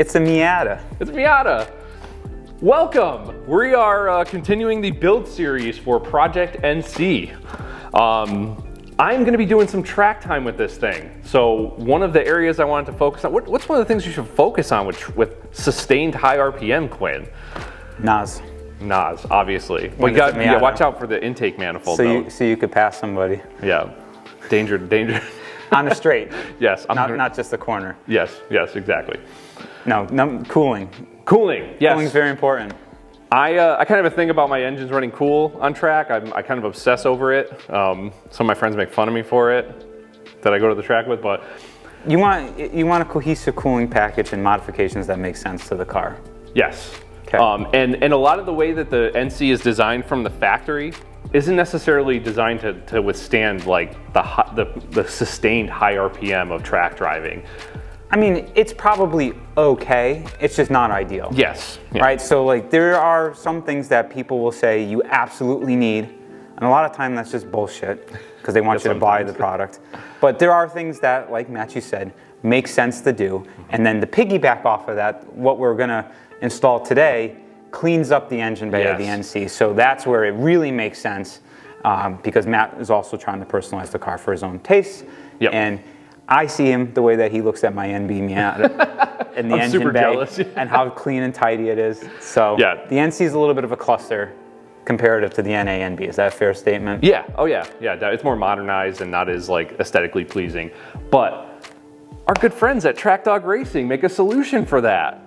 It's a Miata. It's a Miata. Welcome. We are continuing the build series for Project NC. I'm going to be doing some track time with this thing. So one of the areas I wanted to focus on, what's one of the things you should focus on with sustained high RPM, Quinn? NOS, obviously. Well, you got watch out for the intake manifold. So you could pass somebody. Yeah, danger. On the straight. Yes. Not just the corner. Yes, exactly. No, cooling. Cooling, yes. Cooling's very important. I kind of have a thing about my engines running cool on track. I kind of obsess over it. Some of my friends make fun of me for it that I go to the track with, but you want a cohesive cooling package and modifications that make sense to the car. Yes. Okay. And a lot of the way that the NC is designed from the factory isn't necessarily designed to withstand like the sustained high RPM of track driving. I mean, it's probably okay. It's just not ideal. Yes. Yeah. Right. So like there are some things that people will say you absolutely need, and a lot of time that's just bullshit because they want you to buy the product. But there are things that, like Matchew said, make sense to do. And then to piggyback off of that, what we're gonna install today cleans up the engine bay of the NC. So that's where it really makes sense because Matt is also trying to personalize the car for his own tastes. Yep. And I see him the way that he looks at my NB Miata in the engine bay jealous. and how clean and tidy it is. So the NC is a little bit of a cluster comparative to the NA NB. Is that a fair statement? Yeah. Oh yeah. It's more modernized and not as like aesthetically pleasing. But our good friends at Track Dog Racing make a solution for that.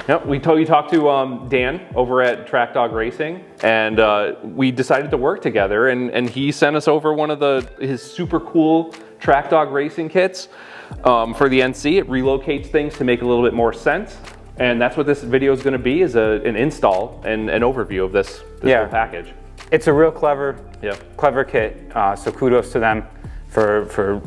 Yep, you talked to Dan over at Track Dog Racing, and we decided to work together, and he sent us over one of his super cool Track Dog Racing kits for the NC. It relocates things to make a little bit more sense, and that's what this video is going to be, is an install and an overview of this whole package. It's a real clever kit, so kudos to them for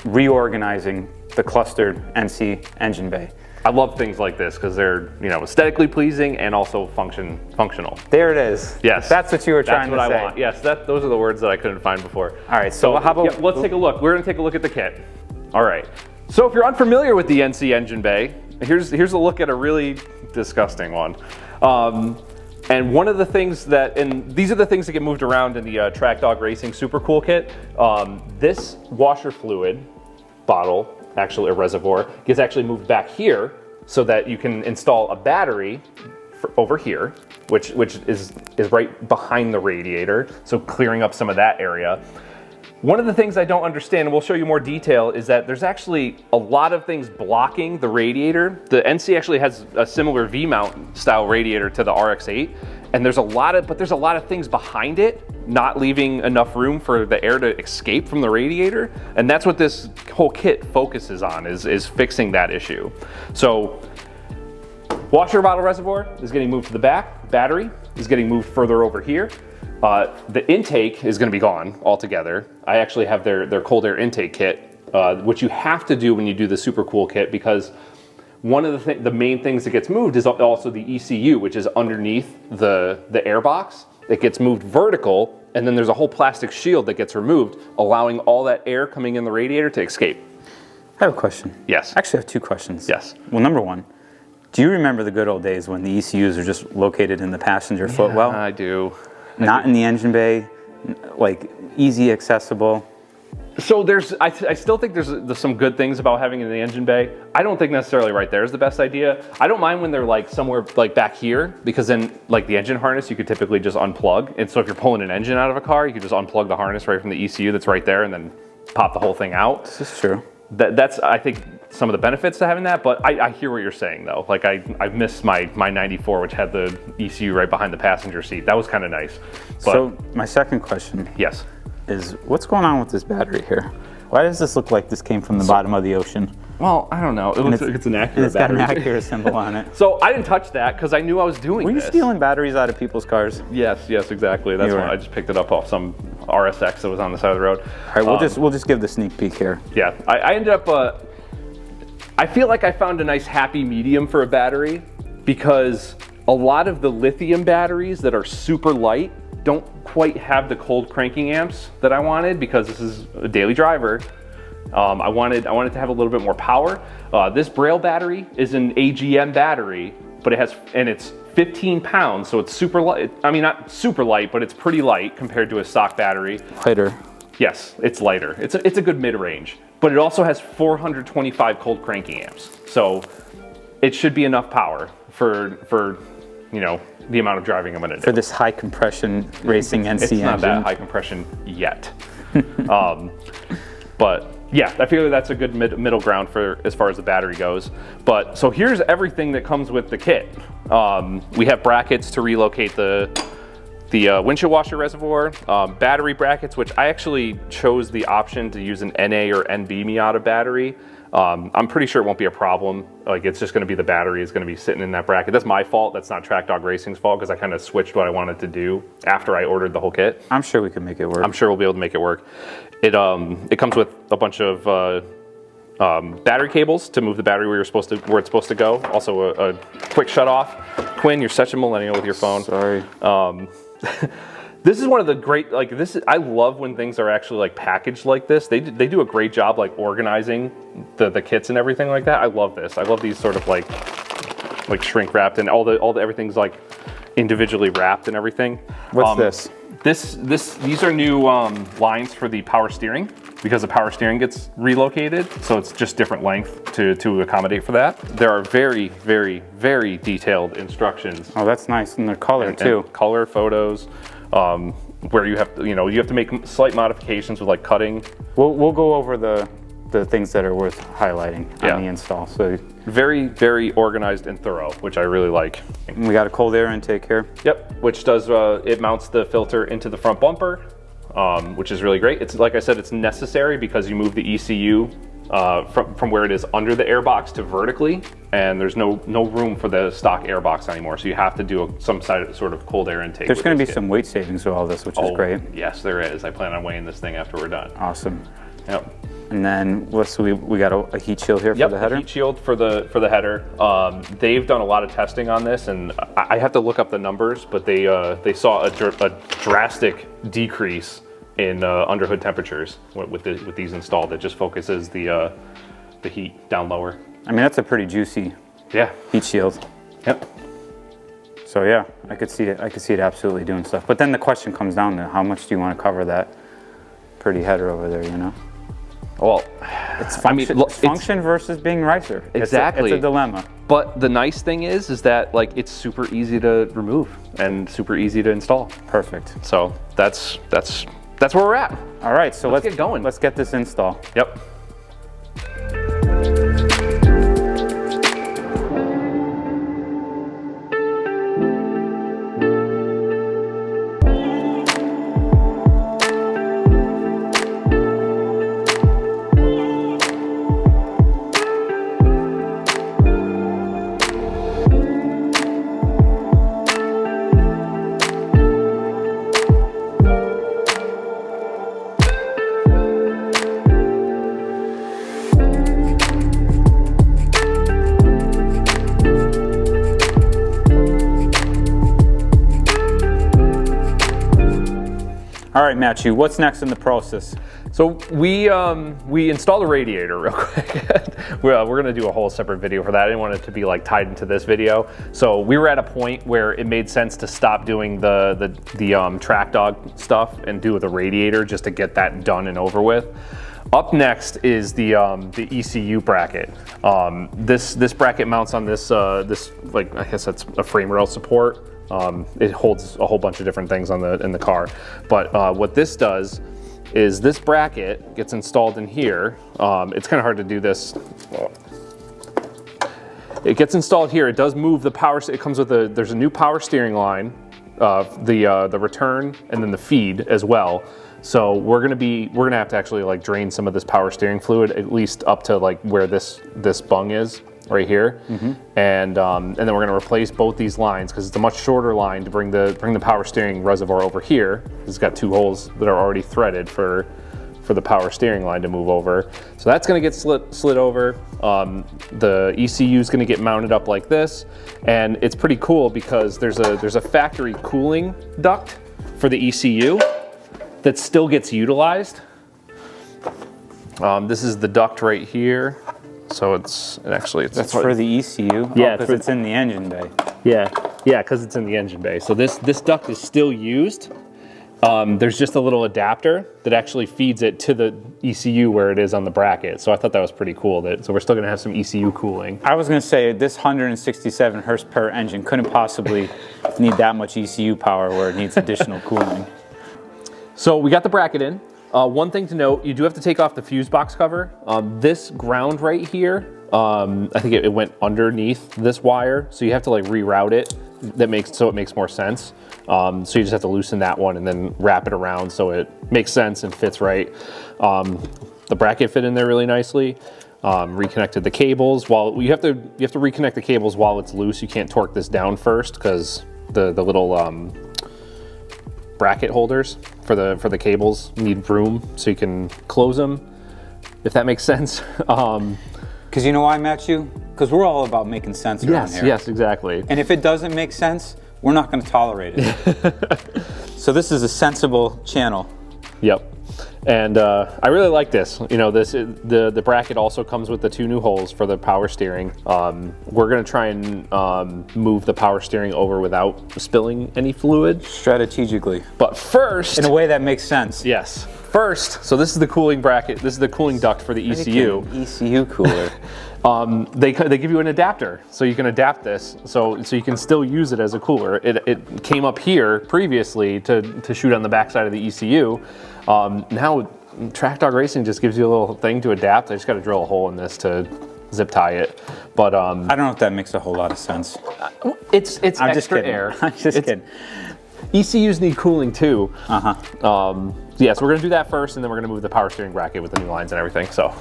reorganizing the clustered NC engine bay. I love things like this because they're, aesthetically pleasing and also functional. There it is. Yes. That's what you were trying to say. That's what I want. Yes, those are the words that I couldn't find before. All right, so how about... let's take a look. We're going to take a look at the kit. All right. So if you're unfamiliar with the NC engine bay, here's a look at a really disgusting one. And one of the things and these are the things that get moved around in the Track Dog Racing Super Cool kit. This washer fluid bottle, actually a reservoir, gets actually moved back here so that you can install a battery over here, which is right behind the radiator, so clearing up some of that area. One of the things I don't understand, and we'll show you more detail, is that there's actually a lot of things blocking the radiator. The NC actually has a similar V-mount style radiator to the RX-8, and there's a lot of things behind it, not leaving enough room for the air to escape from the radiator, and that's what this whole kit focuses on, is fixing that issue. So, washer bottle reservoir is getting moved to the back, battery is getting moved further over here. The intake is going to be gone altogether. I actually have their cold air intake kit, which you have to do when you do the super cool kit, because one of the main things that gets moved is also the ECU, which is underneath the air box. It gets moved vertical, and then there's a whole plastic shield that gets removed, allowing all that air coming in the radiator to escape. I have a question. Yes. Actually, I have two questions. Yes. Well, number one, do you remember the good old days when the ECUs are just located in the passenger footwell? I do. Not in the engine bay, like easy accessible. So I still think there's some good things about having it in the engine bay. I don't think necessarily right there is the best idea. I don't mind when they're like somewhere like back here, because then like the engine harness you could typically just unplug. And so if you're pulling an engine out of a car, you could just unplug the harness right from the ECU that's right there and then pop the whole thing out. This is true. That's I think some of the benefits to having that, but I hear what you're saying though. Like I missed my 94, which had the ECU right behind the passenger seat. That was kind of nice. But, so my second question is what's going on with this battery here? Why does this look like this came from the bottom of the ocean? Well, I don't know. It looks like it's an accurate battery. It's got an accurate symbol on it. So I didn't touch that because I knew I was doing this. Were you stealing batteries out of people's cars? Yes, exactly. That's why I just picked it up off some RSX that was on the side of the road. All right, we'll just give the sneak peek here. Yeah, I ended up. I feel like I found a nice happy medium for a battery, because a lot of the lithium batteries that are super light don't quite have the cold cranking amps that I wanted, because this is a daily driver. I wanted to have a little bit more power. This Braille battery is an AGM battery, but it's 15 pounds, so it's super light. I mean, not super light, but it's pretty light compared to a stock battery. Lighter. Yes, it's lighter. It's a good mid-range, but it also has 425 cold cranking amps, so it should be enough power for you know, the amount of driving I'm going to do. For this high compression racing NC engine. It's not that high compression yet. But yeah, I feel that's a good middle ground for as far as the battery goes. But so here's everything that comes with the kit. We have brackets to relocate the windshield washer reservoir, battery brackets, which I actually chose the option to use an NA or NB Miata battery. I'm pretty sure it won't be a problem. Like, it's just going to be the battery is going to be sitting in that bracket. That's my fault. That's not Track Dog Racing's fault, because I kind of switched what I wanted to do after I ordered the whole kit. I'm sure we can make it work. I'm sure we'll be able to make it work. It comes with a bunch of battery cables to move the battery where it's supposed to go. Also a quick shut off. Quinn, you're such a millennial with your phone. Sorry. This is one of the great, like, I love when things are actually like packaged like this. They do a great job like organizing the kits and everything like that. I love this. I love these sort of like shrink wrapped, and all the everything's like individually wrapped and everything. What's this? These are new lines for the power steering, because the power steering gets relocated, so it's just different length to accommodate for that. There are very, very, very detailed instructions. Oh, that's nice, and the color too. And color photos, where you have to make slight modifications with like cutting. We'll go over the things that are worth highlighting on the install. So very, very organized and thorough, which I really like. We got a cold air intake here. Yep, which does it mounts the filter into the front bumper, which is really great. It's, like I said, it's necessary because you move the ECU from where it is under the airbox to vertically, and there's no room for the stock airbox anymore. So you have to do some sort of cold air intake. There's going to be some weight savings with all this, which is great. Yes, there is. I plan on weighing this thing after we're done. Awesome. Yep. And then we got a heat shield here for the header. Yep, heat shield for the header. They've done a lot of testing on this, and I have to look up the numbers, but they saw a drastic decrease in underhood temperatures with these installed. It just focuses the heat down lower. I mean, that's a pretty juicy heat shield. Yep. So yeah, I could see it absolutely doing stuff. But then the question comes down to how much do you want to cover that pretty header over there, you know? Well, it's function versus being racer. Exactly. It's a dilemma. But the nice thing is that like it's super easy to remove and super easy to install. Perfect. So that's where we're at. All right, so let's get going. Let's get this install. Yep. All right, Matchew, what's next in the process? So we installed a radiator real quick. We're gonna do a whole separate video for that. I didn't want it to be like tied into this video. So we were at a point where it made sense to stop doing the track dog stuff and do the radiator just to get that done and over with. Up next is the ECU bracket. This bracket mounts on this like, I guess that's a frame rail support. It holds a whole bunch of different things in the car, but what this does is this bracket gets installed in here. It's kind of hard to do this. It gets installed here. It does move the power. It comes with there's a new power steering line, the return, and then the feed as well. So we're gonna have to actually like drain some of this power steering fluid, at least up to like where this bung is. Right here, and then we're going to replace both these lines because it's a much shorter line to bring the power steering reservoir over here. It's got two holes that are already threaded for the power steering line to move over. So that's going to get slid over. The ECU is going to get mounted up like this, and it's pretty cool because there's a factory cooling duct for the ECU that still gets utilized. This is the duct right here. So it's That's for the ECU? Yeah, because it's in the engine bay. Yeah, because it's in the engine bay. So this duct is still used. There's just a little adapter that actually feeds it to the ECU where it is on the bracket. So I thought that was pretty cool. So we're still going to have some ECU cooling. I was going to say this 167 horsepower engine couldn't possibly need that much ECU power where it needs additional cooling. So we got the bracket in. One thing to note, you do have to take off the fuse box cover. This ground right here, I think it went underneath this wire, so you have to like reroute it. So it makes more sense. So you just have to loosen that one and then wrap it around so it makes sense and fits right. The bracket fit in there really nicely. Reconnected the cables. While you have to reconnect the cables while it's loose. You can't torque this down first because the little bracket holders for the cables need room so you can close them, if that makes sense. Because you know why, Matchew? Because we're all about making sense around here. Yes, exactly. And if it doesn't make sense, we're not going to tolerate it. So this is a sensible channel. Yep. And I really like this. You know, the bracket also comes with the 2 new holes for the power steering. We're going to try and move the power steering over without spilling any fluid. Strategically. But first... in a way that makes sense. Yes. First, so this is the cooling bracket. This is the cooling duct for the ECU. ECU cooler. They give you an adapter, so you can adapt this, so you can still use it as a cooler. It came up here previously to shoot on the backside of the ECU. Now Track Dog Racing just gives you a little thing to adapt. I just got to drill a hole in this to zip tie it. But I don't know if that makes a whole lot of sense. It's I'm extra just kidding. air. I'm just kidding. ECUs need cooling too. Uh-huh. Yeah, so we're gonna do that first, and then we're gonna move the power steering bracket with the new lines and everything. So,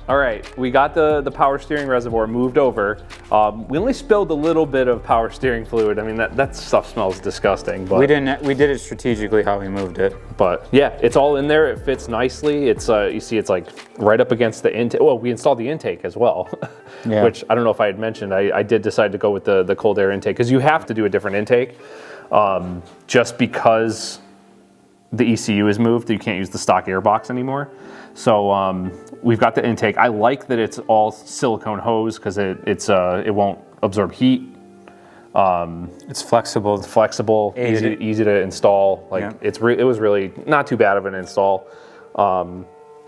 all right, we got the power steering reservoir moved over. We only spilled a little bit of power steering fluid. I mean, that stuff smells disgusting. But We did it strategically how we moved it. But yeah, it's all in there. It fits nicely. It's you see, it's like right up against the intake. Well, we installed the intake as well, Yeah. which I don't know if I had mentioned. I did decide to go with the cold air intake because you have to do a different intake. Just because the ECU is moved, you can't use the stock air box anymore. So we've got the intake. I like that it's all silicone hose because it won't absorb heat. It's flexible. It's flexible, easy to install. Like Yeah. it was really not too bad of an install.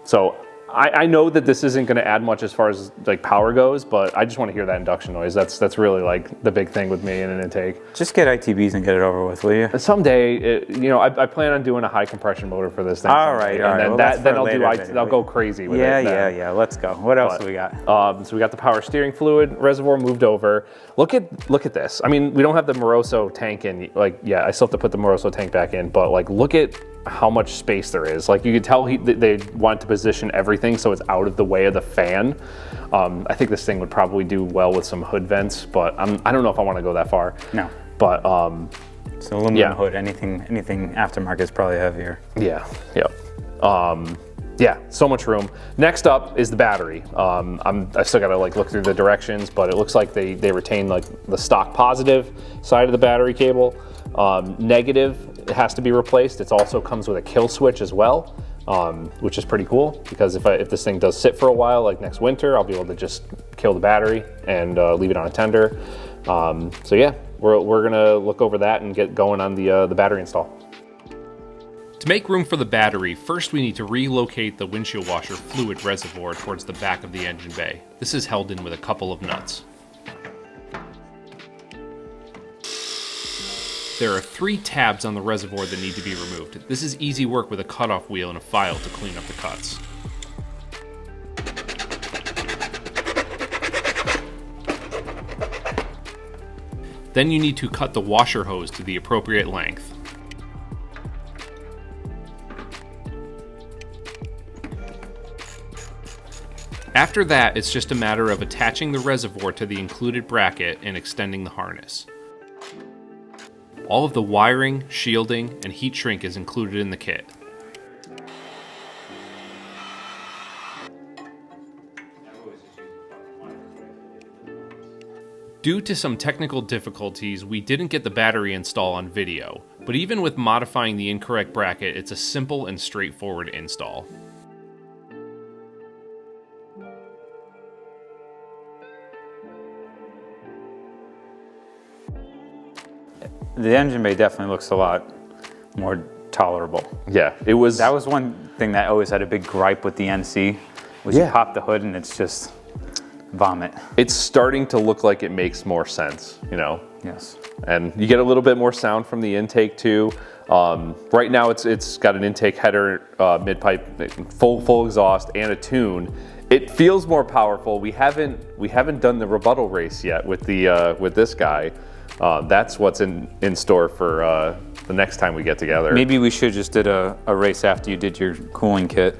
So I know that this isn't going to add much as far as like power goes, but I just want to hear that induction noise. That's really like the big thing with me in an intake. Just get ITBs and get it over with, will you? Someday, I plan on doing a high compression motor for this thing. All right. And then, Well, then I'll go crazy with it. Yeah. Let's go. What else do we got? So we got the power steering fluid reservoir moved over. Look at this. I mean, we don't have the Moroso tank in. Like, yeah, I still have to put the Moroso tank back in. But like, look at how much space there is. Like, you could tell they want to position everything so it's out of the way of the fan. I think this thing would probably do well with some hood vents, but I don't know if I want to go that far. No. But it's an aluminum hood. Anything aftermarket is probably heavier. Yeah. Yep. Yeah, so much room. Next up is the battery. I still gotta like look through the directions, but it looks like they retain like the stock positive side of the battery cable. Negative has to be replaced. It also comes with a kill switch as well, which is pretty cool because if this thing does sit for a while, like next winter, I'll be able to just kill the battery and leave it on a tender. So yeah, we're gonna look over that and get going on the battery install. To make room for the battery, first we need to relocate the windshield washer fluid reservoir towards the back of the engine bay. This is held in with a couple of nuts. There are 3 tabs on the reservoir that need to be removed. This is easy work with a cutoff wheel and a file to clean up the cuts. Then you need to cut the washer hose to the appropriate length. After that, it's just a matter of attaching the reservoir to the included bracket and extending the harness. All of the wiring, shielding, and heat shrink is included in the kit. Due to some technical difficulties, we didn't get the battery install on video, but even with modifying the incorrect bracket, it's a simple and straightforward install. The engine bay definitely looks a lot more tolerable. Yeah, it was. That was one thing that I always had a big gripe with the NC, was you pop the hood and it's just vomit. It's starting to look like it makes more sense, you know? Yes. And you get a little bit more sound from the intake too. Right now it's got an intake header, mid-pipe, full exhaust, and a tune. It feels more powerful. We haven't done the rebuttal race yet with the with this guy. That's what's in store for the next time we get together. Maybe we should just did a race after you did your cooling kit.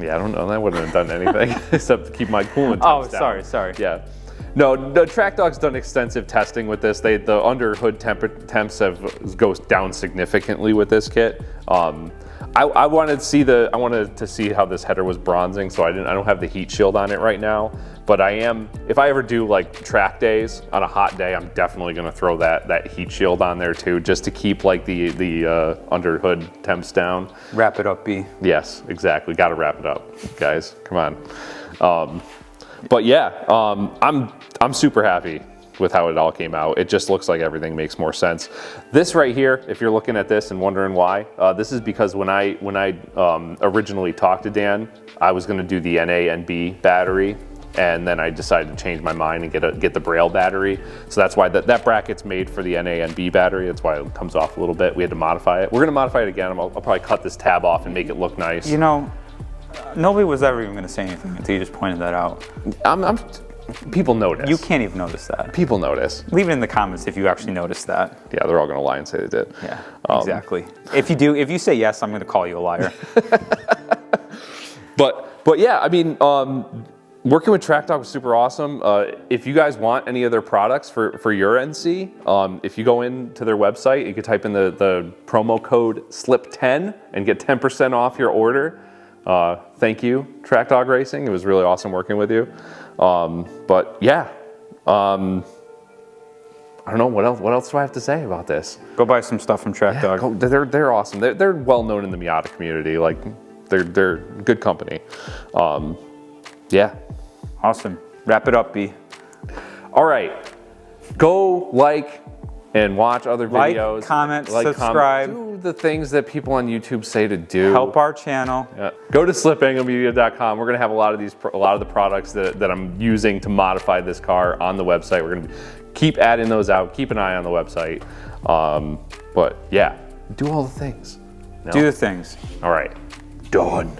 Yeah, I don't know. That wouldn't have done anything except to keep my coolant temps down. sorry. Yeah. No, Track Dog's done extensive testing with this. The under hood temps goes down significantly with this kit. I wanted to see how this header was bronzing, so I don't have the heat shield on it right now. But I am, if I ever do like track days on a hot day, I'm definitely gonna throw that heat shield on there too, just to keep like the under hood temps down. Wrap it up, B. Yes, exactly. Got to wrap it up, guys. Come on. But yeah, I'm super happy with how it all came out. It just looks like everything makes more sense. This right here, if you're looking at this and wondering why, this is because when I originally talked to Dan, I was going to do the NA/NB battery, and then I decided to change my mind and get the Braille battery. So that's why that bracket's made for the NA/NB battery. That's why it comes off a little bit. We had to modify it. We're going to modify it again. I'll probably cut this tab off and make it look nice. You know, nobody was ever even going to say anything until you just pointed that out. People notice. You can't even notice that. People notice. Leave it in the comments if you actually noticed that. Yeah, they're all going to lie and say they did. Yeah, exactly. If you say yes, I'm going to call you a liar. But yeah, I mean, working with Track Dog was super awesome. If you guys want any of their products for your NC, if you go into their website, you can type in the promo code SLIP10 and get 10% off your order. Thank you, Track Dog Racing. It was really awesome working with you. But yeah, I don't know what else do I have to say about this. Go buy some stuff from Track Dog. They're awesome. They're well known in the Miata community. Like they're good company. Yeah. Awesome. Wrap it up, B. All right. Go like and watch other videos. Comment, subscribe. Do the things that people on YouTube say to do. Help our channel. Yeah. Go to slipanglemedia.com. We're going to have a lot of the products that I'm using to modify this car on the website. We're going to keep adding those out. Keep an eye on the website. But yeah, do all the things. Do the things. All right. Done.